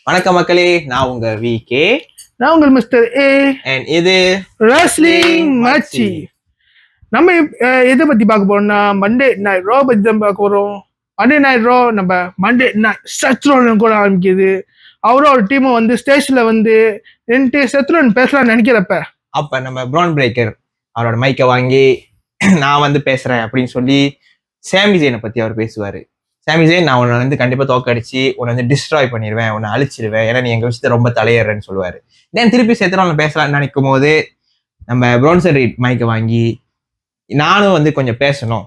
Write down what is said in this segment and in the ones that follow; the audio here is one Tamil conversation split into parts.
வணக்கம் மக்களே, நான் உங்க விகே. நான் உங்கள் மிஸ்டர் ஏ அண்ட் இது ரெஸ்லிங் மச்சி. நம்ம எதை பத்தி பார்க்க போறோம்னா மண்டே நைட் ரோ பத்தி தான் பார்க்க போறோம். மண்டே நைட் ரோ நம்ம மண்டே நைட் சத்ரோன் கூட ஆரம்பிக்குது. அவரோட டீமை வந்து ஸ்டேஜ்ல வந்து ரெண்டு சத்ரோன் பேசலாம்னு நினைக்கிறப்ப அப்ப நம்ம ப்ரான் பிரேக்கர் அவரோட மைக்கை வாங்கி நான் வந்து பேசுறேன் அப்படின்னு சொல்லி சாமி ஜெயினை பத்தி அவர் பேசுவாரு. சாமி ஜெயின், நான் உன்னை வந்து கண்டிப்பா தோக்கடிச்சு உன்னை வந்து டிஸ்ட்ராய் பண்ணிடுவேன், உன்னை அழிச்சிடுவேன், ஏன்னா நீ எங்க விஷயத்த ரொம்ப தலையேறன்னு சொல்லுவாரு. தென் திருப்பி சேர்த்துறோம் பேசலாம்னு நினைக்கும் போது நம்ம ப்ரான்சன் ரீட் மைக்கை வாங்கி நானும் வந்து கொஞ்சம் பேசணும்,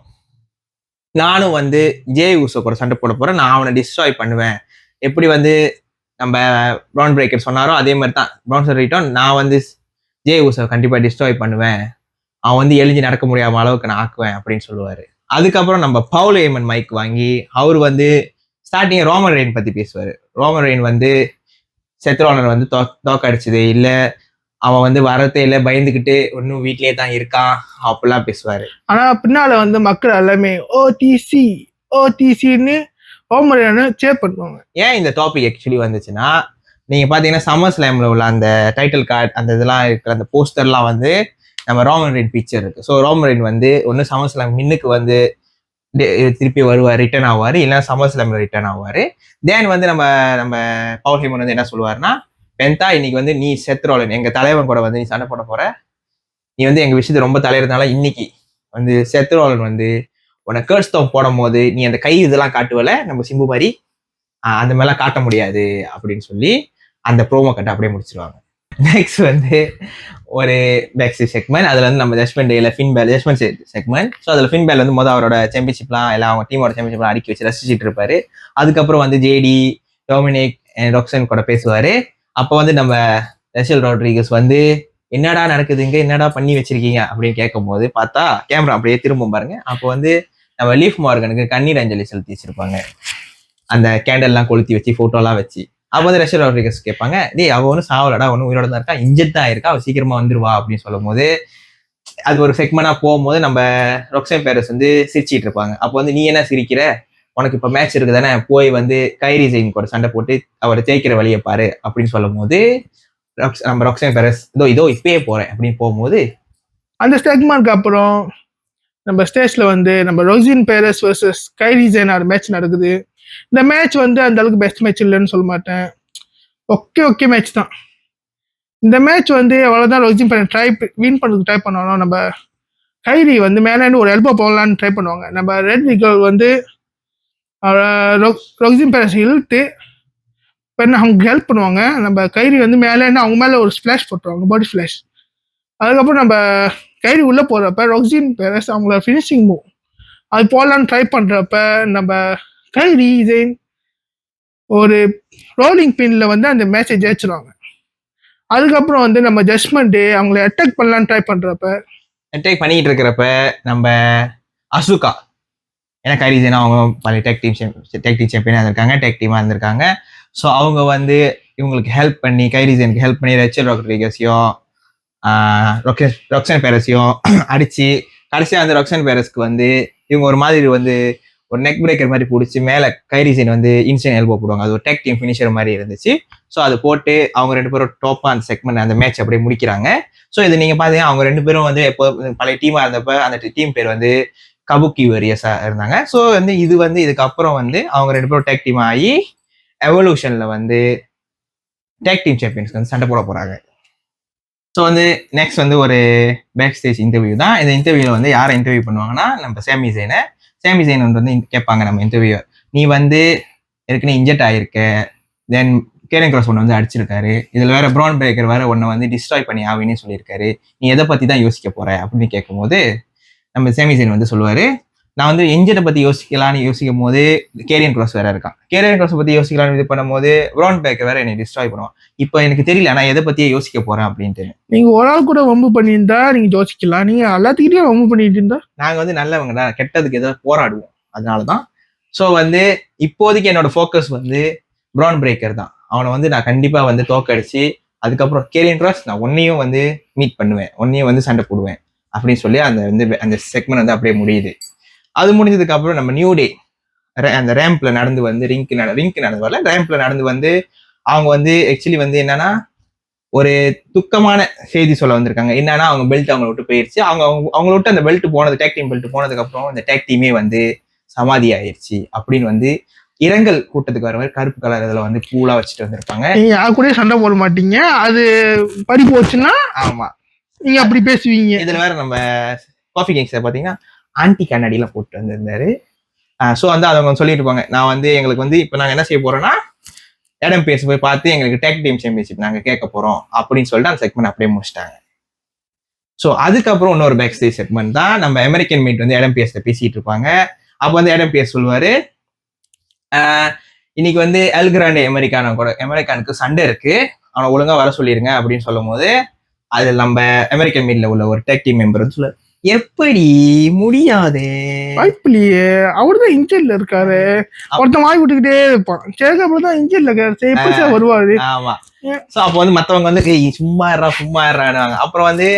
நானும் வந்து ஜே ஊசோ கூட சண்டை போட போறேன், நான் அவனை டிஸ்ட்ராய் பண்ணுவேன். எப்படி வந்து நம்ம ப்ரான் பிரேக்கர் சொன்னாரோ அதே மாதிரி தான் ப்ரான்சன் ரீட்டும், நான் வந்து ஜே ஊசோ கண்டிப்பா டிஸ்ட்ராய் பண்ணுவேன், அவன் வந்து எழுதி நடக்க முடியாம அளவுக்கு நான் ஆக்குவேன் அப்படின்னு சொல்லுவாரு. அதுக்கப்புறம் நம்ம பவுல் ஏமன் மைக் வாங்கி அவர் வந்து ஸ்டார்டிங் ரோமன் ரெயின் பத்தி பேசுவாரு. ரோமன் ரெயின் வந்து செத்ரோனர் வந்து தோக்கடிச்சது இல்ல, அவன் வந்து வரதே இல்லை, பயந்துகிட்டு இன்னும் வீட்லயே தான் இருக்கான் அப்படிலாம் பேசுவாரு. ஆனா பின்னால வந்து மக்கள் எல்லாமே ஓடிசின்னு ரோமன் ரெயினை சேர் பண்ணுவாங்க. ஏன் இந்த டாபிக் ஆக்சுவலி வந்துச்சுன்னா, நீங்க பாத்தீங்கன்னா சம்மர் ஸ்லாம்ல உள்ள அந்த டைட்டில் கார்டு அந்த இதெல்லாம் இருக்கிற அந்த போஸ்டர்லாம் வந்து நம்ம ரோமன் ரெயின் பிக்சர் இருக்கு. ஸோ ரோமன் ரெயின் வந்து ஒன்று சம்மர் ஸ்லாம் மின்னுக்கு வந்து திருப்பி வருவார், ரிட்டர்ன் ஆவார், இல்லைன்னா சம்மர் ஸ்லாம்ல ரிட்டர்ன் ஆவார். தென் வந்து நம்ம நம்ம பவுல் ஹேமன் வந்து என்ன சொல்லுவாருன்னா, பென்தா இன்னைக்கு வந்து நீ செத்ரோலன் எங்க தலைவன் கூட வந்து நீ சண்டை போட போற, நீ வந்து எங்க விஷயத்தை ரொம்ப தலையிறதுனால இன்னைக்கு வந்து செத்ரோலன் வந்து உன்னை கேர்ஸ்டோம் போடும் போது நீ அந்த கை இதெல்லாம் காட்டுவல நம்ம சிம்பு மாதிரி அந்த மாதிரிலாம் காட்ட முடியாது அப்படின்னு சொல்லி அந்த ப்ரோமோ கட்டை அப்படியே முடிச்சிருவாங்க. நெக்ஸ்ட் வந்து ஒரு பேக்ஸ்டேஜ் செக்மெண்ட், அதுல வந்து நம்ம ஜஸ்ட்மெண்ட் டேல ஃபின்பேல் ஜஸ்ட்மெண்ட் செக்மெண்ட். ஸோ அதுல ஃபின்பேல் வந்து அவரோட சாம்பியன்ஷிப்லாம் எல்லாம் அவங்க டீமோட சாம்பியன்ஷிப்லாம் அடுக்கி வச்சு ரசிச்சுட்டு இருப்பாரு. அதுக்கப்புறம் வந்து ஜேடி டொமினிக் அண்ட் ரொக்சன் கூட பேசுவாரு. அப்போ வந்து நம்ம ரஷல் ராட்ரிகஸ் வந்து என்னடா நடக்குதுங்க, என்னடா பண்ணி வச்சிருக்கீங்க அப்படின்னு கேட்கும் போது பார்த்தா கேமரா அப்படியே திரும்ப பாருங்க. அப்போ வந்து நம்ம லீஃப் மார்கனுக்கு கண்ணீர் அஞ்சலி செலுத்தி வச்சிருப்பாங்க, அந்த கேண்டல்லாம் கொளுத்தி வச்சு போட்டோலாம் வச்சு. அப்போ வந்து ரஷல் ராட்ரிகஸ் கேட்பாங்க, டேய் அவ ஒன்றும் சாவலடா, ஒன்றும் உயிரோட தான் இருக்கா, இன்ஜெக்ட் தான் இருக்கா, அவ சீக்கிரமா வந்துருவா அப்படின்னு சொல்லும் போது அது ஒரு செக்மெண்டா போகும்போது நம்ம ரொக்சன் பேரஸ் வந்து சிரிச்சிட்டு இருப்பாங்க. அப்போ வந்து நீ என்ன சிரிக்கிற, உனக்கு இப்போ மேட்ச் இருக்கு தானே, போய் வந்து கைரி ஜெயின் கூட சண்டை போட்டு அவரை தேய்க்கிற வழியை பாரு அப்படின்னு சொல்லும் போது நம்ம ரொக்சன் பேரஸ் இதோ இப்பயே போறேன் அப்படின்னு போகும்போது அந்த செக்மெண்ட்க்கு அப்புறம் நம்ம ஸ்டேஜ்ல வந்து நம்ம ரொசின் பேரஸ் வர்சஸ் கைரி ஜெயினர் மேட்ச் நடக்குது. இந்த மேட்ச் வந்து அந்த அளவுக்கு பெஸ்ட் மேட்ச் இல்லைன்னு சொல்ல மாட்டேன், ஓகே மேட்ச் தான். இந்த மேட்ச் வந்து அவ்வளோதான் ரொசின் பேரஸ் வின் பண்ணுறதுக்கு ட்ரை பண்ணாலும் நம்ம கைரி வந்து மேலேருந்து ஒரு எல்போ போகலான்னு ட்ரை பண்ணுவாங்க. நம்ம ரெட் விகல் வந்து ரொசின் பேரஸ் இழுத்து அவங்க ஹெல்ப் பண்ணுவாங்க. நம்ம கைரி வந்து மேலேருந்து அவங்க மேலே ஒரு ஸ்பிளாஷ் போட்டுருவாங்க, பாடி ஸ்பிளாஷ். அதுக்கப்புறம் நம்ம கைரி உள்ளே போகிறப்ப ரொசின் பேரஸ் அவங்களோட ஃபினிஷிங் மூவ் அது போடலான்னு ட்ரை பண்ணுறப்ப நம்ம கைரி ஜெயின் ஒரு ரோலிங் பின்ல வந்து அந்த மேட்சை ஜெயிச்சிருவாங்க. அதுக்கப்புறம் வந்து நம்ம ஜட்மெண்ட் டே அவங்களை அட்டாக் பண்ணலான்னு ட்ரை பண்றப்ப அட்டாக் பண்ணிட்டு இருக்கிறப்ப நம்ம அசுகா, ஏன்னா கைரி ஜெயின் அவங்க பழைய டேக் டீம் சாம்பியனாக இருந்திருக்காங்க, டேக் டீமாக இருந்திருக்காங்க. ஸோ அவங்க வந்து இவங்களுக்கு ஹெல்ப் பண்ணி கைரி ஜெயினுக்கு ஹெல்ப் பண்ணி ரச்சல் ராட்ரிகஸையும் ரொக்சன் பேரஸையும் அடிச்சு கடைசியாக வந்து ரொக்சன் பேரஸ்க்கு வந்து இவங்க ஒரு மாதிரி வந்து ஒரு நெக் பிரேக்கர் மாதிரி பிடிச்சி மேலே கைரி ஜெயின் வந்து இன்ஸ்டன்ட் எல்போ போடுவாங்க. அது ஒரு டேக் டீம் ஃபினிஷர் மாதிரி இருந்துச்சு. ஸோ அது போட்டு அவங்க ரெண்டு பேரும் டாப்பாக அந்த செக்மெண்ட் அந்த மேட்ச் அப்படியே முடிக்கிறாங்க. ஸோ இது நீங்கள் பார்த்தீங்கன்னா அவங்க ரெண்டு பேரும் வந்து எப்போ பழைய டீமாக இருந்தப்ப அந்த டீம் பேர் வந்து கபுக்கி வாரியர்ஸா இருந்தாங்க. ஸோ வந்து இது வந்து இதுக்கப்புறம் வந்து அவங்க ரெண்டு பேரும் டேக் டீம் ஆகி எவல்யூஷன்ல வந்து டேக் டீம் சாம்பியன்ஸ்க்கு வந்து சண்டை போட போறாங்க. ஸோ வந்து நெக்ஸ்ட் வந்து ஒரு பேக் ஸ்டேஜ் இன்டர்வியூ தான். இந்த இன்டர்வியூல வந்து யாரை இன்டர்வியூ பண்ணுவாங்கன்னா நம்ம சாமி ஜெயின் வந்து கேட்பாங்க நம்ம இன்டர்வியூ, நீ வந்து ஏற்கனவே இன்ஜெக்ட் ஆகிருக்க, தென் கேரன் கிராஸ் ஒன்று வந்து அடிச்சிருக்காரு, இதில் வேற ப்ரான் பிரேக்கர் வேற ஒன்று வந்து டிஸ்ட்ராய் பண்ணி ஆவின்னு சொல்லியிருக்காரு, நீ எதை பற்றி தான் யோசிக்க போற அப்படின்னு கேட்கும்போது நம்ம சாமி ஜெயின் வந்து சொல்லுவாரு, நான் வந்து இன்ஜெக்டை பற்றி யோசிக்கும் போது கேரியன் கிராஸ் வேற இருக்கான், கேரியன் கிராஸ் பற்றி யோசிக்கலான்னு இது பண்ணும்போது ப்ரான் பிரேக்கர் வேற என்னை டிஸ்ட்ராய் பண்ணுவான், இப்போ எனக்கு தெரியல நான் எதை பற்றியே யோசிக்க போறேன் அப்படின்ட்டு. நீங்க ஒரு ஆள் கூட வம்பு பண்ணியிருந்தா நீங்க யோசிக்கலாம், நீங்க எல்லாத்துக்கிட்டையும் வம்பு பண்ணிட்டு இருந்தா நாங்கள் வந்து நல்லவங்க தான், கெட்டதுக்கு ஏதாவது போராடுவோம், அதனாலதான். ஸோ வந்து இப்போதைக்கு என்னோட ஃபோக்கஸ் வந்து ப்ரான் பிரேக்கர் தான், அவனை வந்து நான் கண்டிப்பா வந்து தோக்கடிச்சு அதுக்கப்புறம் கேரியன் கிராஸ் நான் ஒன்னையும் வந்து மீட் பண்ணுவேன், ஒன்னையும் வந்து சண்டை போடுவேன் அப்படின்னு சொல்லி அந்த வந்து அந்த செக்மெண்ட் வந்து அப்படியே முடியுது. அது முடிஞ்சதுக்கு அப்புறம் நம்ம நியூ டே அந்த ரேம்ப்ல நடந்து வந்து ரிங்க் நடந்து வரல, ரேம்ப்ல நடந்து வந்து அவங்க வந்து ஆக்சுவலி வந்து என்னன்னா ஒரு துக்கமான செய்தி சொல்ல வந்திருக்காங்க. என்னன்னா அவங்க பெல்ட் அவங்கள விட்டு போயிருச்சு. அவங்கள விட்டு அந்த பெல்ட் போனது, டேக் டீம் பெல்ட் போனதுக்கு அப்புறம் இந்த டேக் டீமே வந்து சமாதி ஆயிருச்சு அப்படின்னு வந்து இரங்கல் கூட்டத்துக்கு வர மாதிரி கருப்பு கலர் இதுல வந்து பூலா வச்சுட்டு வந்திருப்பாங்க. நீங்க யாரு கூட சண்டை போட மாட்டீங்க, அது பறி போச்சுன்னா ஆமா, நீங்க அப்படி பேசுவீங்க. இதுல வேற நம்ம காஃபி கிங்ஸ் பாத்தீங்கன்னா ஆன்டி கண்ணாடிலாம் போட்டு வந்திருந்தாரு. ஸோ வந்து அவங்க சொல்லிட்டு இருப்பாங்க, நான் வந்து எங்களுக்கு வந்து இப்போ நாங்கள் என்ன செய்ய போறோம்னா இடம் பேச போய் பார்த்து எங்களுக்கு டேக் டீம் சாம்பியன்ஷிப் நாங்கள் கேட்க போறோம் அப்படின்னு சொல்லிட்டு அந்த செக்மெண்ட் அப்படியே முடிச்சிட்டாங்க. ஸோ அதுக்கப்புறம் இன்னொரு பேக் ஸ்டேஜ் செக்மெண்ட் தான் நம்ம அமெரிக்கன் மீட் வந்து இடம் பேச பேசிட்டு இருப்பாங்க. அப்போ வந்து இடம் பேச சொல்லுவாரு, இன்னைக்கு வந்து எல்கிராண்டே அமெரிக்கானுக்கு சண்டை இருக்கு, அவனை ஒழுங்கா வர சொல்லிருங்க அப்படின்னு சொல்லும் போது அது நம்ம அமெரிக்கன் மீட்ல உள்ள ஒரு டேக் டீம் மெம்பர் சொல்ல, எப்படி முடியாது, வாய்ப்பில்லையே, அவருதான் இன்ஜின்ல இருக்காரு, ஒருத்தன் வாய் விட்டுக்கிட்டே இருப்பான், சேகர் தான் இன்ஜின்ல இருக்காரு, எப்படி வருவாரு. ஆமா. சோ அப்போ வந்து மத்தவங்க வந்து சும்மா இருறாங்க. அப்புறம் வந்து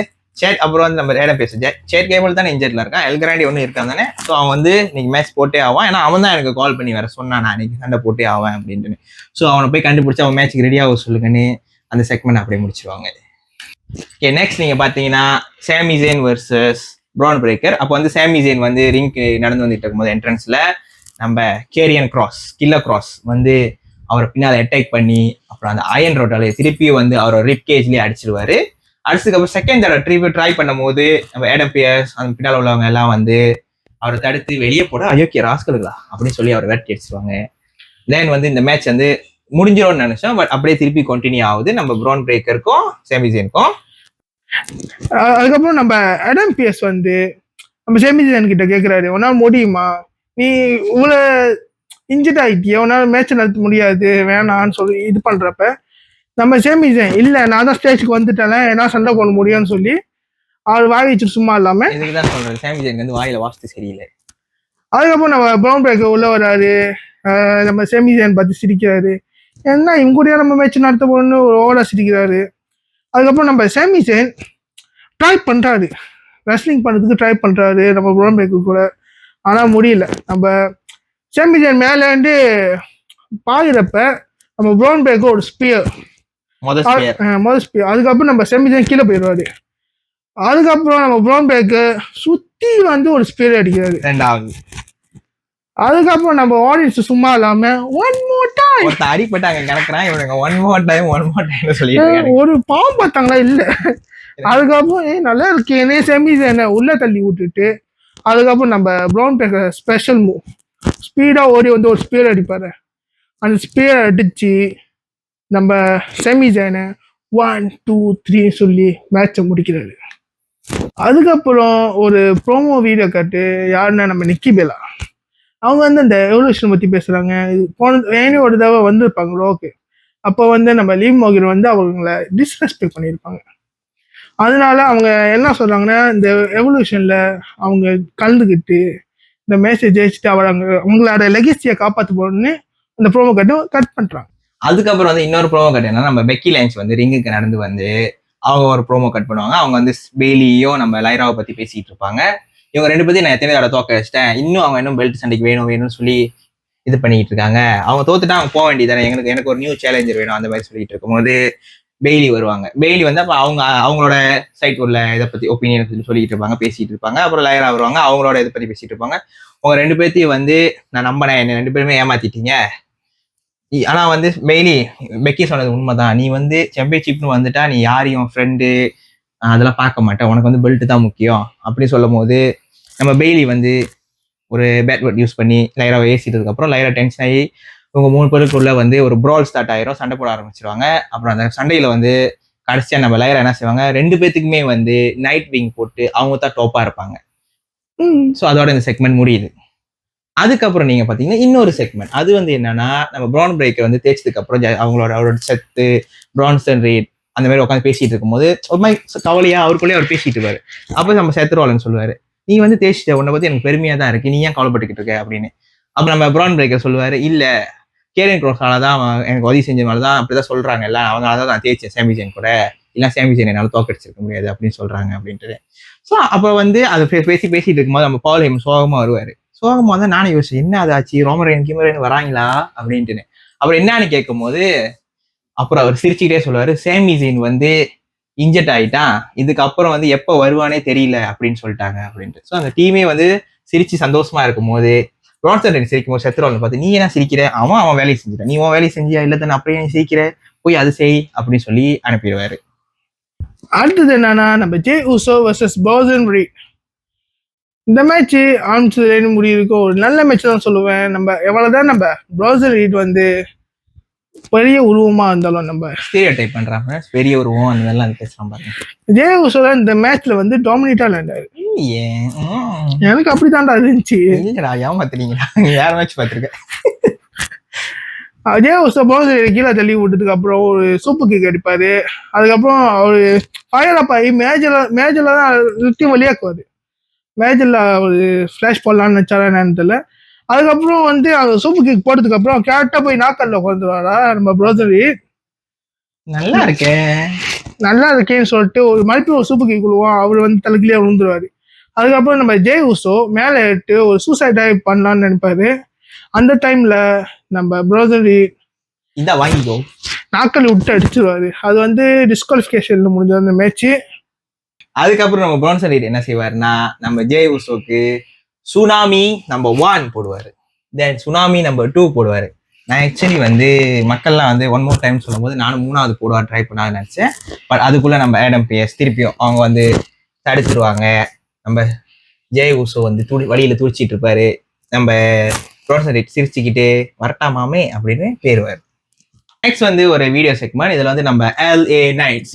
அப்புறம் வந்து நம்ம இடம் பேச சேட் கேபிள் தானே இன்ஜர்ட்ல இருக்கான், எல்கிராண்டி ஒண்ணு இருக்கான் தானே. ஸோ அவன் வந்து இன்னைக்கு மேட்ச் போட்டே ஆவான், ஏன்னா அவன் தான் எனக்கு கால் பண்ணி வேற சொன்னான் நான் இன்னைக்கு சண்டை போட்டே ஆவேன் அப்படின்ட்டு. ஸோ அவனை போய் கண்டுபிடிச்சு அவன் மேட்ச்சுக்கு ரெடியாக சொல்லுங்கன்னு அந்த செக்மெண்ட் அப்படியே முடிச்சிருவாங்க. ஓகே, நெக்ஸ்ட் நீங்க பாத்தீங்கன்னா சாமி ஜெயின் வர்சஸ் ப்ரான் பிரேக்கர். அப்போ வந்து சாமி ஜெயின் வந்து ரிங்க் நடந்து வந்துட்டு இருக்கும்போது என்ட்ரன்ஸ்ல நம்ம கில்லர் கிராஸ் வந்து அவரை பின்னால் அட்டாக் பண்ணி அப்புறம் அந்த அயன் ரோட்டால திருப்பி வந்து அவரோட ரிப் கேஜ்லயே அடிச்சிருவாரு. அடிச்சதுக்கப்புறம் செகண்ட் தடவை ட்ரை பண்ணும் போது நம்ம ஏடம் பியர்ஸ் அந்த பின்னால் உள்ளவங்க எல்லாம் வந்து அவரை தடுத்து வெளியே போட அயோக்கிய ராஸ்கலுங்களா அப்படின்னு சொல்லி அவரை விரட்டி அடிச்சிருவாங்க. தென் வந்து இந்த மேட்ச் வந்து முடிஞ்சிடும்னு நினைச்சோம், பட் அப்படியே திருப்பி கண்டினியூ ஆகுது நம்ம ப்ரான் பிரேக்கருக்கும் சாமி ஜெயினுக்கும். அதுக்கப்புறம் நம்ம அடம் பியர்ஸ் வந்து நம்ம சாமி ஜெயின் கிட்ட கேட்கிறாரு, உன்னால முடியுமா, நீ இவ்வளவு இன்ஜெக்ட் ஆயிட்டிய, உன்னால மேட்ச் நடத்த முடியாது வேணான்னு சொல்லி இது பண்றப்ப நம்ம சாமி ஜெயின் இல்ல நான் தான் ஸ்டேஜுக்கு வந்துட்டேன், என்ன சண்டை போட முடியும்னு சொல்லி அவர் வாய் வச்சுட்டு சும்மா இல்லாம இதுக்குதான் சொல்றேன் சாமி ஜெயின் வந்து வாயில வாஸ்து சரியில்லை. அதுக்கப்புறம் நம்ம ப்ரௌன் பிரேக்கர் உள்ள வராரு, நம்ம சாமி ஜெயின் பார்த்து சிரிக்கிறாரு, என்ன இவங்க கூட நம்ம மேட்ச் நடத்த போகணும்னு ஒரு ஓவரா சிரிக்கிறாரு. அதுக்கப்புறம் நம்ம சாமி ஜெயின் ட்ரை பண்றாரு, ரெஸ்லிங் பண்ணுறதுக்கு ட்ரை பண்றாரு நம்ம ப்ரௌன் பிரேக்கர் கூட, ஆனா முடியல. நம்ம சாமி ஜெயின் மேல இருந்து பாக்குறப்ப நம்ம ப்ரௌன் பிரேக்கர் ஒரு ஸ்பியர், முதல் ஸ்பியர், அதுக்கப்புறம் நம்ம சாமி ஜெயின் கீழே போயிடுவாரு. அதுக்கப்புறம் நம்ம ப்ரௌன் பிரேக்கர் சுத்தி வந்து ஒரு ஸ்பியர் அடிக்கிறாரு ரெண்டாவது. அதுக்கப்புறம் நம்ம ஆடியன்ஸ் சும்மா இல்லாம ஒன் மோர் டைம் அடிப்பட்டாங்க கிடக்குறான் இவனுங்க, ஒன் மோர் டைம் சொல்லிட்டு ஒரு பாவம் பார்த்தாங்களா இல்ல. அதுக்கப்புறம் நல்லா இருக்கேனே சாமி ஜெயினை உள்ள தள்ளி விட்டுட்டு அதுக்கப்புறம் நம்ம brown breaker special move speedo ஓடி வந்து ஒரு ஸ்பியர் அடிப்பாரு. அந்த ஸ்பியர் அடிச்சு நம்ம சாமி ஜெயினை 1 2 3 சொல்லி மேட்சை முடிக்கிறாரு. அதுக்கப்புறம் ஒரு ப்ரோமோ வீடியோ காட்டு, யாருன்னா நம்ம நிக்கி பெல்லா, அவங்க வந்து அந்த எவல்யூஷன் பத்தி பேசுறாங்க. போன ஒரு தடவை வந்திருப்பாங்க ரோக்கு, அப்போ வந்து நம்ம லீவ் மோகின் வந்து அவங்கள டிஸ்ரெஸ்பெக்ட் பண்ணியிருப்பாங்க. அதனால அவங்க என்ன சொல்றாங்கன்னா இந்த எவல்யூஷன்ல அவங்க கலந்துக்கிட்டு இந்த மேட்சை ஜெயிச்சுட்டு அவங்களோட லெகசியை காப்பாற்ற போறோம்னு அந்த ப்ரோமோ கட் பண்றாங்க. அதுக்கப்புறம் வந்து இன்னொரு ப்ரோமோ கட் என்னன்னா நம்ம பெக்கி லைன்ஸ் வந்து ரிங்குக்கு நடந்து வந்து அவங்க ஒரு ப்ரோமோ கட் பண்ணுவாங்க. அவங்க வந்து பெய்லியும் நம்ம லைராவை பத்தி பேசிட்டு இருப்பாங்க. இவங்க ரெண்டு பேரும் நான் எத்தனை தடவை தோக்க வச்சிட்டேன், இன்னும் அவங்க இன்னும் பெல்ட் சண்டைக்கு வேணும்னு சொல்லி இது பண்ணிட்டு இருக்காங்க. அவங்க தோத்துட்டா அவங்க போக வேண்டியதானே, எனக்கு ஒரு நியூ சேலஞ்சர் வேணும் அந்த மாதிரி சொல்லிட்டு இருக்கும்போது பெய்லி வருவாங்க. பெய்லி வந்து அப்ப அவங்களோட சைட் உள்ள இதை பத்தி ஒப்பீனியன் சொல்லிட்டு இருப்பாங்க, பேசிட்டு இருப்பாங்க. அப்புறம் லைரா வருவாங்க, அவங்களோட இதை பத்தி பேசிட்டு இருப்பாங்க. உங்க ரெண்டு பேர்த்தையும் வந்து நான் நம்பினேன், என்ன ரெண்டு பேருமே ஏமாத்திட்டீங்க. ஆனா வந்து பெய்லி பெக்கி சொன்னது உண்மைதான், நீ வந்து சாம்பியன்ஷிப்னு வந்துட்டா நீ யாரையும் ஃப்ரெண்டு அதெல்லாம் பார்க்க மாட்டேன், உனக்கு வந்து பெல்ட் தான் முக்கியம் அப்படின்னு சொல்லும் போது நம்ம பெய்லி வந்து ஒரு பேட் வேர்ட் யூஸ் பண்ணி லைராவை ஏசிட்டதுக்கு அப்புறம் லைரா டென்ஷன் ஆகி இவங்க 3 பேருக்குள்ள வந்து ஒரு ப்ரால் ஸ்டார்ட் ஆயிரும், சண்டை போட ஆரம்பிச்சிருவாங்க. அப்புறம் அந்த சண்டையில வந்து கடைசியா நம்ம லைரா என்ன செய்வாங்க, ரெண்டு பேத்துக்குமே வந்து நைட் விங் போட்டு அவங்க தான் டோப்பா இருப்பாங்க. ஸோ அதோட இந்த செக்மெண்ட் முடியுது. அதுக்கப்புறம் நீங்க பாத்தீங்கன்னா இன்னொரு செக்மெண்ட், அது வந்து என்னன்னா நம்ம ப்ரான் பிரேக்கர் வந்து தேய்ச்சதுக்கு அப்புறம் அவரோட செத்து பிரான்சன் ரீட் அந்த மாதிரி உட்காந்து பேசிட்டு இருக்கும்போது ஒரு மாதிரி கவலையா அவருக்குள்ளேயே அவர் பேசிட்டு இருப்பாரு. அப்போ நம்ம செத்துருவாள்னு சொல்லுவாரு, நீ வந்து தேய்ச்சிட்ட, உன்னை பத்தி எனக்கு பெருமையா தான் இருக்கு, நீ ஏன் கவலைப்பட்டுக்கிட்டு இருக்க அப்படின்னு. அப்ப நம்ம ப்ரான் பிரேக்கர் சொல்லுவாரு, இல்ல கேரியன் க்ராஸாலதான் எனக்கு உதவி செஞ்சதுனாலதான் அப்படிதான் சொல்றாங்க எல்லாம், அவங்களாலதான் நான் தேய்ச்சேன் சாமி ஜெயின் கூட, இல்ல சாமி ஜெயின் என்னால தோக்கடிச்சிருக்க முடியாது அப்படின்னு சொல்றாங்க அப்படின்ட்டு. ஸோ அப்ப வந்து அதை பேசிட்டு இருக்கும்போது நம்ம பால் ஹேமன் சோகமா வருவாரு. சோகமா வந்து நானும் யோசிச்சேன், என்ன அதாச்சு ரோமரேன் கிமரேன் வராங்களா அப்படின்ட்டு. அப்புறம் என்னன்னு கேட்கும் போது அப்புறம் அவர் சிரிச்சுக்கிட்டே சொல்லுவாரு சேமி ஜெயின் வந்து இன்ஜெக்ட் ஆயிட்டான், இதுக்கப்புறம் வந்து எப்போ வருவானே தெரியல அப்படின்னு சொல்லிட்டாங்க அப்படின்ட்டு. ஸோ அந்த டீமே வந்து சிரிச்சு சந்தோஷமா இருக்கும் போது பிரான்சன் ரீட் சிரிக்கும் போது செத்துரோல்னு பார்த்து நீ என்ன சிரிக்கிற, அவன் வேலையை செஞ்சுட்டான், நீ உன் வேலையை செஞ்சியா இல்லை தானே அப்படியே நீ சிரிக்கிற, போய் அது செய் அப்படின்னு சொல்லி அனுப்பிடுவாரு. அடுத்தது என்னன்னா நம்ம ஜே உசோ வர்சஸ் ப்ராசன் ரீட். இந்த மேட்ச் ஆரம்பிச்சதுலேருந்து முடியிருக்கும் ஒரு நல்ல மேட்ச் தான் சொல்லுவேன். நம்ம எவ்வளவுதான் நம்ம ப்ராசன் ரீட் வந்து பெரிய உருவமா இருந்தாலும் நம்ம ஸ்டீரியோ டைப் பண்றாங்க, பெரிய உருவம் அந்த மாதிரிலாம் பேசுறான் பாருங்க. ஜே உசோ இந்த மேட்ச்ல வந்து டாமினேட்டா விளையாண்டாரு. எனக்கு அப்படித்தான்டா இருந்துச்சு. இல்லடா ஏமாத்துறீங்களா, வேற மேட்ச் பார்த்துருக்கேன். ஜே உசோ ப்ராசன் கீழே தள்ளி விட்டதுக்கு அப்புறம் ஒரு சூப்பர் கிக் அடிப்பாரு. அதுக்கப்புறம் அவரு ஃபயர் அப் ஆகி மேஜர்ல தான் நிறுத்தி வழியாக்குவாரு. மேஜர்ல ஒரு ஃபிளாஷ் போடலான்னு நினைச்சாரா என்னன்னு தெரியல. அதுக்கப்புறம் வந்து அவர் சூப்பர் கிக் போட்டதுக்கு அப்புறம் கேரக்டா போய் நாக்கல்ல உட்காந்துருவாரா நம்ம ப்ரோசரி. நல்லா இருக்கேன்னு சொல்லிட்டு ஒரு மறுபடியும் ஒரு சூப்பர் கிக் விழுவோம், அவர் வந்து தலைக்கிலேயே விழுந்துருவாரு. அதுக்கப்புறம் நம்ம ஜே உசோ மேலே ஏட்டு ஒரு சூசைட் டைவ் பண்ணலான்னு நினைப்பாரு. அந்த டைம்ல நம்ம ப்ரோசரி இதை வாங்கிக்கோ நாக்கல் விட்டு அடிச்சிருவாரு. அது வந்து டிஸ்குவாலிஃபிகேஷன்ல முடிஞ்ச அந்த மேட்ச். அதுக்கப்புறம் நம்ம பிரான்சன் ரீட் என்ன செய்வாருன்னா நம்ம ஜே உசோக்கு சுனாமி நம்பர் 1 போடுவாரு, தென் சுனாமி நம்பர் 2 போடுவாரு. நான் ஆக்சுவலி வந்து மக்கள்லாம் வந்து 1 more time சொல்லும் போது நானும் 3வது போடுவார் ட்ரை பண்ணான்னு நினைச்சேன். பட் அதுக்குள்ள நம்ம ஆடம் பியர்ஸ் திருப்பியும் அவங்க வந்து தடுத்துருவாங்க. நம்ம ஜே உசோ வந்து வழியில துடிச்சிட்டு இருப்பாரு. நம்ம பிரான்சன் ரீட் சிரிச்சுக்கிட்டு வரட்டாமாமே அப்படின்னு பேருவார். நெக்ஸ்ட் வந்து ஒரு வீடியோ செக்மெண்ட். இதுல வந்து நம்ம LA Knights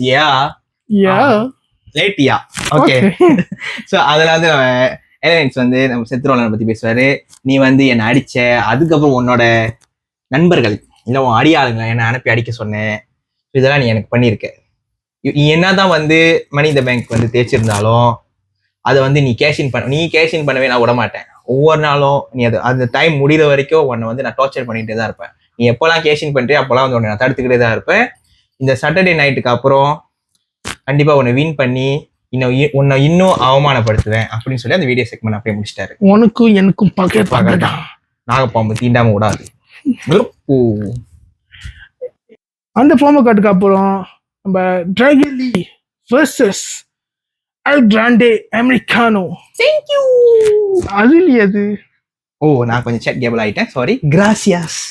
லேட்டியா ஓகே. ஸோ அதில் வந்து நம்ம எலிமெண்ட்ஸ் வந்து நம்ம செத்ரோலனை பற்றி பேசுவார். நீ வந்து என்னை அடித்த, அதுக்கப்புறம் உன்னோட நண்பர்கள் இல்லை உன் அடியாளுங்க என்னை அனுப்பி அடிக்க சொன்னேன், இதெல்லாம் நீ எனக்கு பண்ணியிருக்க. நீ என்னதான் வந்து மணி இந்த பேங்க் வந்து தேய்ச்சிருந்தாலும் அதை வந்து நீ கேஷின் பண்ணவே நான் விட மாட்டேன். ஒவ்வொரு நாளும் நீ அந்த டைம் முடிகிற வரைக்கும் உன்னை வந்து நான் டார்ச்சர் பண்ணிகிட்டே தான் இருப்பேன். நீ எப்போல்லாம் கேஷின் பண்ணுறியோ அப்போல்லாம் வந்து உன்னை நான் தடுத்துக்கிட்டே தான் இருப்பேன். இந்த சாட்டர்டே நைட்டுக்கு அப்புறம் கண்டிப்பா உன்னை வின் பண்ணி உன்னை இன்னும் அவமானப்படுத்துவேன் அப்படின்னு சொல்லி அந்த வீடியோ செக்மெண்ட் அப்படியே முடிச்சிட்டாரு. உனக்கும் எனக்கும் பகை நாகப்பாம்பு தீண்டாம விடாது. அந்த ப்ரோமோ கார்டுக்கு அப்புறம் நம்ம டிராகன் லீ versus L Grande Americano. Thank you. அது இல்லையா அது? ஓ நான் கொஞ்சம் செட் கேபிள் ஆயிட்டேன், சாரி. கிராசியாஸ்.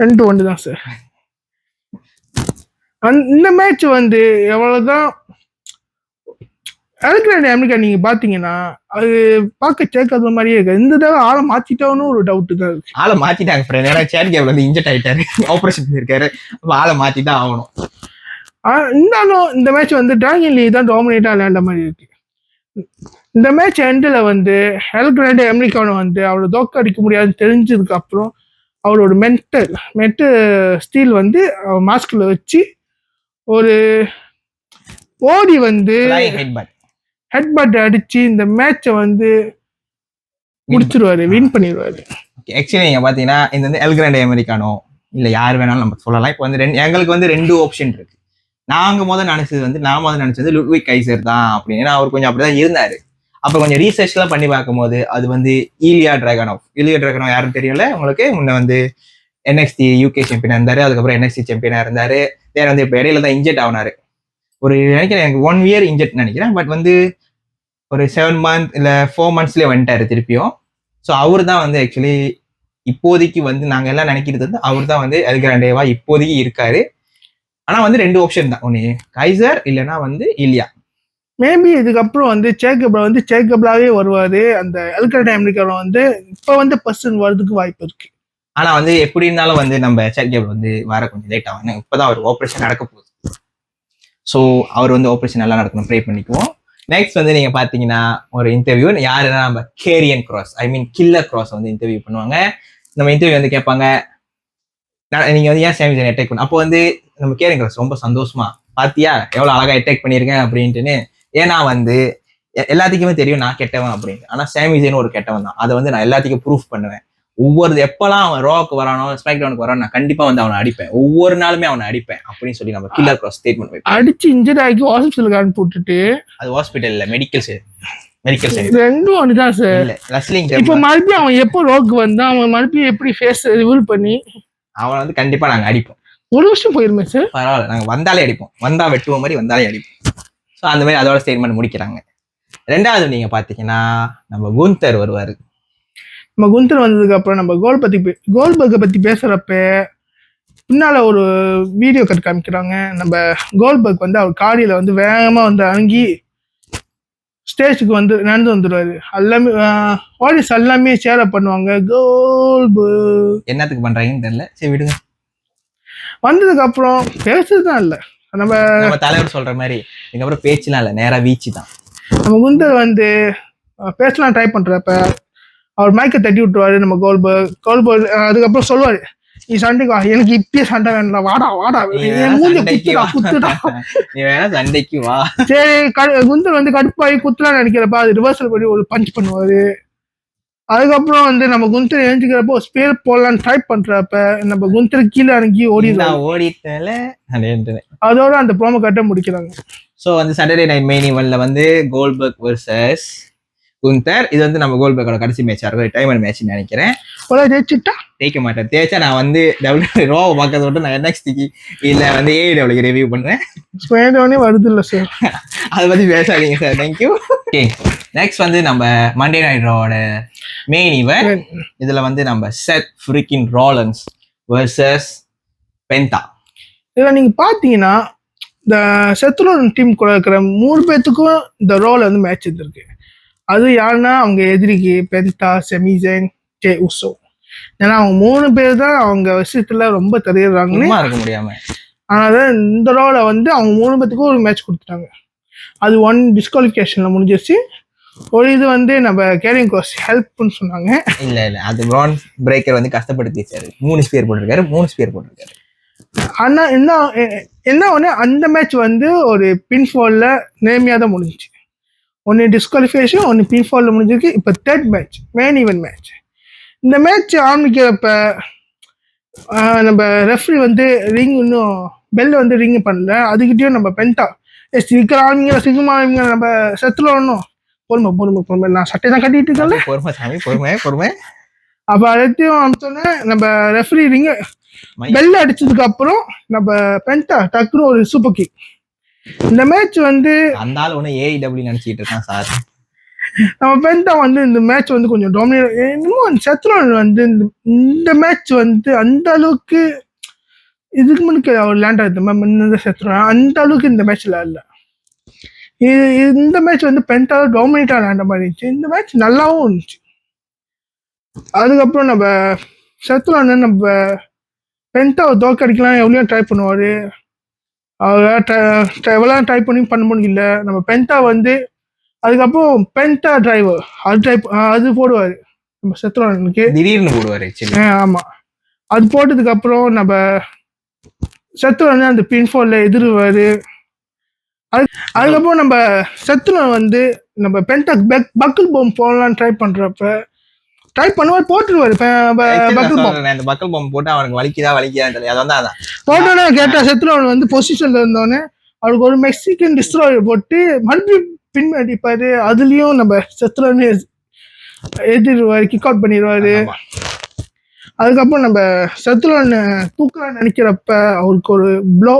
2-1 தான் சார். இந்த மேட்ச் வந்து எவ்வளவுதான் எல் கிராண்டே அமெரிக்கா நீங்க பாத்தீங்கன்னா அது பார்க்க சேர்க்காத மாதிரியே இருக்கு. இந்த தடவை ஆளை மாத்திட்டோன்னு ஒரு டவுட் தான் இருக்கு. ஆளை மாத்திட்டாங்க ஃப்ரெண்ட், ஏன்னா சேட் கேபிள் வந்து இன்ஜெக்ட் ஆயிட்டாரு, ஆபரேஷன் பண்ணிருக்காரு, ஆளை மாத்திதான் ஆகணும். இருந்தாலும் இந்த மேட்ச் வந்து டிராகன் லீ தான் டாமினேட்டா விளையாண்ட மாதிரி இருக்கு. இந்த மேட்ச் எண்டில் வந்து எல் கிராண்டே அமெரிக்கானோ வந்து அவரை தோக்க அடிக்க முடியாதுன்னு தெரிஞ்சதுக்கு அப்புறம் அவரோட மென்டல் ஸ்டீல் வந்து மாஸ்க்ல வச்சு ஒரு ஓடி வந்து ஹெட்பட் அடிச்சு இந்த மேட்சை வந்து முடிச்சிருவாரு, வின் பண்ணிடுவாரு. ஆக்சுவலி நீங்க பாத்தீங்கன்னா இந்த வந்து எல் கிராண்டே அமெரிக்கானோ இல்ல யார் வேணாலும் நம்ம சொல்லலாம். இப்போ வந்து எங்களுக்கு வந்து 2 ஆப்ஷன் இருக்கு. நான் முதல்ல நினைச்சது லுட்விக் கைசர் தான் அப்படின்னு. அவர் கொஞ்சம் அப்படிதான் இருந்தாரு. அப்ப கொஞ்சம் ரீசர்ச்லாம் பண்ணி பார்க்கும்போது அது வந்து இலியா டிராகனோவ் யாருன்னு தெரியல உங்களுக்கு. முன்ன வந்து NXT UK சாம்பியனா இருந்தாரு, அதுக்கப்புறம் NXT சாம்பியனா இருந்தாரு. வேற வந்து இப்போ இடையில தான் இன்ஜெக்ட் ஆனாரு. ஒரு நினைக்கிறேன் எனக்கு 1 year இன்ஜெக்ட் நினைக்கிறேன். பட் வந்து ஒரு 7 month இல்ல 4 monthsலயே வந்துட்டாரு திருப்பியும். ஸோ அவர் தான் வந்து ஆக்சுவலி இப்போதைக்கு வந்து நாங்க எல்லாம் நினைக்கிறது வந்து அவர் தான் வந்து எல் கிராண்டேவா இப்போதைக்கு இருக்காரு. ஆனா வந்து 2 ஆப்ஷன் தான், ஒன்னு கைசர் இல்லைன்னா வந்து இலியா. மேபி இதுக்கப்புறம் வந்து சேக்கப்லாவே வருவாரு. அந்த எல் கிராண்டே அமெரிக்கானோ வந்து இப்ப வந்து பர்சன் வரதுக்கு வாய்ப்பு இருக்கு. ஆனா வந்து எப்படி இருந்தாலும் வந்து நம்ம சேக்கப் வந்து வர கொஞ்சம் லேட் ஆகும். இப்பதான் அவர் ஆப்ரேஷன் நடக்க போகுது. ஸோ அவர் வந்து ஆப்ரேஷன் நல்லா நடக்கணும், ப்ரே பண்ணிக்குவோம். நெக்ஸ்ட் வந்து நீங்க பாத்தீங்கன்னா ஒரு இன்டர்வியூ யாருன்னா நம்ம கேரியன் கிராஸ், கில்லர் கிராஸ் வந்து இன்டர்வியூ பண்ணுவாங்க. நம்ம இன்டர்வியூ வந்து கேட்பாங்க நீங்க வந்து ஏன் சேமி ஜெயின் அட்டாக் பண்ண. அப்போ வந்து நம்ம கேரியன் கிராஸ் ரொம்ப சந்தோஷமா, பாத்தியா எவ்வளவு அழகா அட்டாக் பண்ணியிருக்கேன் அப்படின்ட்டுன்னு. ஏன்னா வந்து எல்லாத்துக்குமே தெரியும் நான் கெட்டவன் அப்படின்னு. ஆனா சேமி ஜெயின் ஒரு கெட்டவன் தான், அதை வந்து நான் எல்லாத்துக்கும் ப்ரூஃப் பண்ணுவேன். எப்பெல்லாம் அவன் ரோக்கு வரானோ ஸ்மைக் டவுனுக்கு வரானோ நான் கண்டிப்பா வந்து அவனை அடிப்பேன், ஒவ்வொரு நாளுமே அவனை அடிப்பேன் அப்படின்னு சொல்லி நம்ம கில்லர் கிராஸ் ஸ்டேட்மெண்ட் வைப்போம். அடிச்சு இன்ஜூரி ஆகி ஹாஸ்பிட்டலுக்கு அனுப்பி விட்டுட்டு, அது ஹாஸ்பிட்டல் இல்ல மெடிக்கல் சைடு 2 தான் சார். இல்ல ரெஸ்லிங் இப்ப மறுபடியும் அவன் எப்போ ரோக்கு வந்தா அவன் மறுபடியும் எப்படி ஃபேஸ் ரிவீல் பண்ணி அவனை வந்து கண்டிப்பா நாங்க அடிப்போம். ஒரு வருஷம் போயிருமே சார். பரவாயில்ல, நாங்க வந்தாலே அடிப்போம், வந்தா வெட்டுவோம் மாதிரி வந்தாலே அடிப்போம். ஸோ அந்த மாதிரி அதோட ஸ்டேட்மெண்ட் முடிக்கிறாங்க. ரெண்டாவது நீங்க பாத்தீங்கன்னா நம்ம குந்தர் வருவாரு. நம்ம குந்தர் வந்ததுக்கு அப்புறம் நம்ம கோல்பர்கை பத்தி பேசுறப்ப பின்னால ஒரு வீடியோ கட் காமிக்கிறாங்க. நம்ம கோல்பர்க் வந்து அவர் காடியில வந்து வேகமா வந்து அணுகி ஸ்டேஜுக்கு வந்து நடந்து வந்துடுவாரு. எல்லாமே ஆடியன்ஸ் எல்லாமே ஷேர் பண்ணுவாங்க. கோல்பர்க் என்னத்துக்கு பண்றாங்கன்னு தெரியல, சரி விடுங்க. வந்ததுக்கு அப்புறம் பேசுறதுதான் இல்ல, நம்ம தலைவர் சொல்ற மாதிரி இதுக்கப்புறம் பேச்சுலாம் இல்ல, நேரா வீச்சு தான். நம்ம குந்தர் வந்து பேசலாம் ட்ரை பண்றப்ப அவர் மைக்கை தட்டி விட்டுருவாரு. நம்ம கோல்பர்க் அதுக்கப்புறம் சொல்லுவாரு, நீ சண்டைக்கு வா, எனக்கு இப்பயே சண்டை வேண்டாம், வாடா வாடா குத்துடா. நீ வேணா சண்டைக்கு வா. சரி, குந்தர் வந்து கடுப்பாகி குத்துலான்னு நினைக்கிறப்ப அது ரிவர்சல் பண்ணி ஒரு பஞ்ச் பண்ணுவாரு. அதுக்கப்புறம் வந்து நம்ம குந்தர் எழுஞ்சிக்கிறப்போ ஸ்பேர் போடலான்னு ட்ரை பண்றப்ப நம்ம குந்தர் கீழே இறங்கி ஓடிட்டால அதோட அந்த ப்ரோமோ கட்ட முடிக்கிறாங்க. ஸோ வந்து சாட்டர்டே நைட் மெயின் ஈவென்ட்ல வந்து கோல்பர்க் வர்சஸ் குந்தர். இது வந்து நம்ம கோல்பர்க்கோட கடைசி மேட்சா இருக்கும், ரிட்டையர்மெண்ட் மேட்ச்னு நினைக்கிறேன். ஜெயிக்க மாட்டேன், தேய்ச்சா நான் வந்து ரோவை பார்க்கறத விட்டு நான் NXT இல்ல வந்து AEW ரிவ்யூ பண்றேன். வருது இல்ல சார், அதை பத்தி பேசாதீங்க சார், தேங்க்யூ. ஓகே, நெக்ஸ்ட் வந்து நம்ம மண்டே நைட் ராவோட மெயின் ஈவென்ட். இதுல வந்து நம்ம செத் ஃப்ரீக்கிங் ராலன்ஸ் வர்சஸ் பென்டா. இதுல நீங்க பாத்தீங்கன்னா இந்த செத்ரோன் டீம் கூட இருக்கிற 3 பேத்துக்கும் இந்த ரோல் வந்து மேட்ச் இருந்திருக்கு. அது யாருன்னா அவங்க எதிரிக்கு பென்டா, செமிசைன், ஜே உசோ. ஏன்னா அவங்க 3 பேர் தான் அவங்க விஷயத்துல ரொம்ப தெரியுறாங்கன்னு இருக்க முடியாம. அதனால இந்த ரோலை வந்து அவங்க 3 பேத்துக்கும் ஒரு மேட்ச் கொடுத்துட்டாங்க. அது 1 டிஸ்குவாலிஃபிகேஷன்ல முடிஞ்சிருச்சு. ஒரு இது வந்து நம்ம கேரிங் க்ராஸ் ஹெல்ப்னு சொன்னாங்க. இல்ல அது பிரான் பிரேக்கர் வந்து கஷ்டப்படுத்திச்சாரு, 3 ஸ்பியர் போட்டிருக்காரு. ஆனா என்ன ஒண்ணு, அந்த மேட்ச் வந்து ஒரு பின்ஃபால்ல நேர்மையா தான் முடிஞ்சிச்சு. 1 டிஸ்குவாலிஃபிகேஷன், 1 பின்ஃபால்ல முடிஞ்சிருக்கு. இப்போ 3rd match, main event match. இந்த மேட்ச் ஆரம்பிக்கிறப்ப நம்ம ரெஃப்ரி வந்து ரிங் இன்னும் பெல் வந்து ரிங் பண்ணல. அதுக்கிட்டயும் நம்ம பென்டா சீக்கிரம் ஆரம்பிங்க நம்ம செத்துலணும், பொறுமை நான் சட்டை தான் கட்டிட்டு இருக்கேன் பொறுமை. அப்ப அதையும் அனுப்பிச்சோன்னே நம்ம ரெஃப்ரி ரிங் பெல் அடிச்சதுக்கு அப்புறம் நம்ம பென்டா டக்குனு ஒரு சூப்பர் கிக். இந்த மேட்ச் வந்து அந்த ஆள் ஒண்ணு AEW நினைச்சிட்டு இருக்கான் சார். நம்ம பென்டா வந்து இந்த மேட்ச் வந்து கொஞ்சம் டாமினேட். இன்னும் செத்ரோன் வந்து இந்த மேட்ச் வந்து அந்த அளவுக்கு இதுக்கு முன்னாடி அவர் லேண்ட் ஆகுது செத்ரோன் அந்த அளவுக்கு இந்த மேட்ச்ல இல்ல. இந்த மேட்ச் வந்து பென்டா டாமினேட்டா லேண்ட மாதிரி இருந்துச்சு. இந்த மேட்ச் நல்லாவும் இருந்துச்சு. அதுக்கப்புறம் நம்ம செத்ரோன் நம்ம பென்டாவை தோக்கடிக்கலாம் எவ்வளோ ட்ரை பண்ணுவாரு. அவர் எவ்வளோ ட்ரை பண்ண முடியல. நம்ம பென்டா வந்து அதுக்கப்புறம் பென்டா டிரைவர் அது போடுவாரு நம்ம செத்ரோனுக்கு, திடீர்னு போடுவாரு. ஆமா, அது போட்டதுக்கு அப்புறம் நம்ம செத்ரோன் அந்த பின்ஃபால்ல எதிர்வாரு. அதுக்கப்புறம் நம்ம செத்ரோன் வந்து நம்ம பென்டா பக்கிள் பாம் போடலான்னு ட்ரை பண்றப்ப ட்ரை பண்ணுவார், போட்டுருவாரு பக்கிள் பாம் போட்டு அவனுக்கு வலிக்குதா போட்டோன்னே கேட்டா செத்ரோன் வந்து பொசிஷன்ல இருந்தோடனே அவருக்கு ஒரு மெக்சிகன் டிஸ்ட்ராயர் போட்டு மறுபடியும் பின் அடிப்பாரு. அதுலயும் நம்ம செத்ரோன் எதிர்வாரு, கிக் அவுட் பண்ணிடுவாரு. அதுக்கப்புறம் நம்ம செத்ரோன் தூக்கலான்னு நினைக்கிறப்ப அவருக்கு ஒரு லோ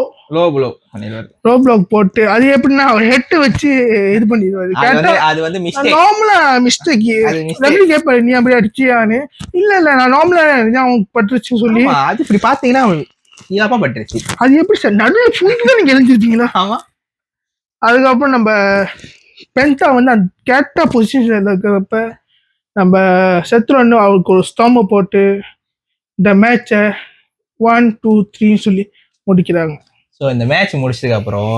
ப்ளாக் போட்டு அது எப்படின்னா அவர் ஹெட் வச்சு இது பண்ணிடுவாரு. நார்மலா மிஸ்டேக் கேட்பாரு, நீ அப்படி அடிச்சியான்னு. இல்ல நான் நார்மலா அவன் பட்டுருச்சு சொல்லி அது இப்படி பாத்தீங்கன்னா பட்டுருச்சு. அது எப்படி சார் நடுவில் நீங்க எழுந்திருப்பீங்களா? ஆமா. அதுக்கப்புறம் நம்ம பென்டா வந்து அந்த கேட்டா பொசிஷன்ல இருக்கிறப்ப நம்ம செத்ரோன் அவருக்கு ஒரு ஸ்டாம்ப போட்டு இந்த மேட்சை 1 2 3 சொல்லி முடிக்கிறாங்க. ஸோ இந்த மேட்ச் முடிச்சதுக்கு அப்புறம்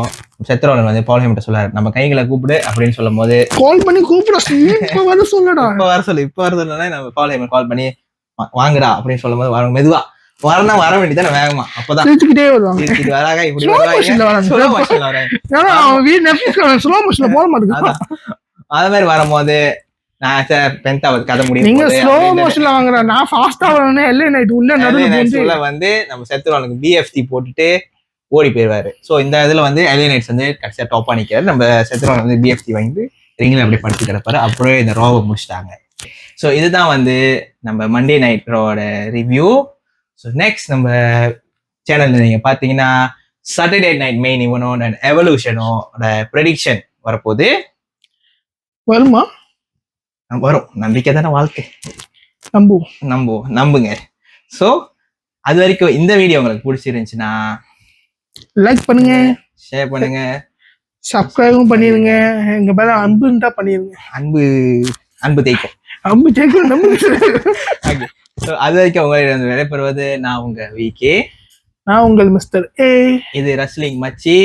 செத்ரோன் வந்து பால் ஹேமன்ட்ட சொல்றாரு, நம்ம கைகளை கூப்பிடு அப்படின்னு சொல்லும் போது கால் பண்ணி கூப்பிட சொல்லடா, இப்ப வர சொல்லல. நம்ம பால் ஹேமன் கால் பண்ணி வாங்குடா அப்படின்னு சொல்லும் போது வர மெதுவா வர வேண்டியதானே வேகமா. அப்பதான் வராங்க, இப்படி அது மாதிரி வரும்போது நான் சார் பென்டா கதை முடியும் வந்து நம்ம செத்ரோனுக்கு BFT போட்டுட்டு ஓடி போயிடுவாரு. ஸோ இந்த இதுல வந்து LA Knights வந்து கடைசியா டாப்பா நிக்கிறாரு. நம்ம செத்ரோன் வந்து BFT வாங்கிட்டு ரிங்ல அப்படியே படுத்து கிடப்பாரு. அப்புறம் இந்த ரோவை முடிச்சிட்டாங்க. ஸோ இதுதான் வந்து நம்ம மண்டே நைட் ரோட ரிவ்யூ. ஸோ நெக்ஸ்ட் நம்ம சேனல்ல நீங்க பாத்தீங்கன்னா சாட்டர்டே நைட் மெயின் இவனோட எவல்யூஷனோட ப்ரெடிக்ஷன் வரப்போகுது. வருமா? வரும். நம்பிக்கை தானே வாழ்க்கை. நம்புங்க. ஸோ அது வரைக்கும் இந்த வீடியோ உங்களுக்கு பிடிச்சிருந்துச்சுன்னா லைக் பண்ணுங்க, ஷேர் பண்ணுங்க, சப்ஸ்கிரைபும் பண்ணிருங்க. எங்க மேல அன்பு இருந்தா பண்ணிருங்க. அன்பு தேய்க்கும். ஓகே. ஸோ அது வரைக்கும் உங்களிடம் விடைபெறுவது நான் உங்க விகே. நான் உங்கள் மிஸ்டர் ஏ. இது ரஸ்லிங் மச்சி.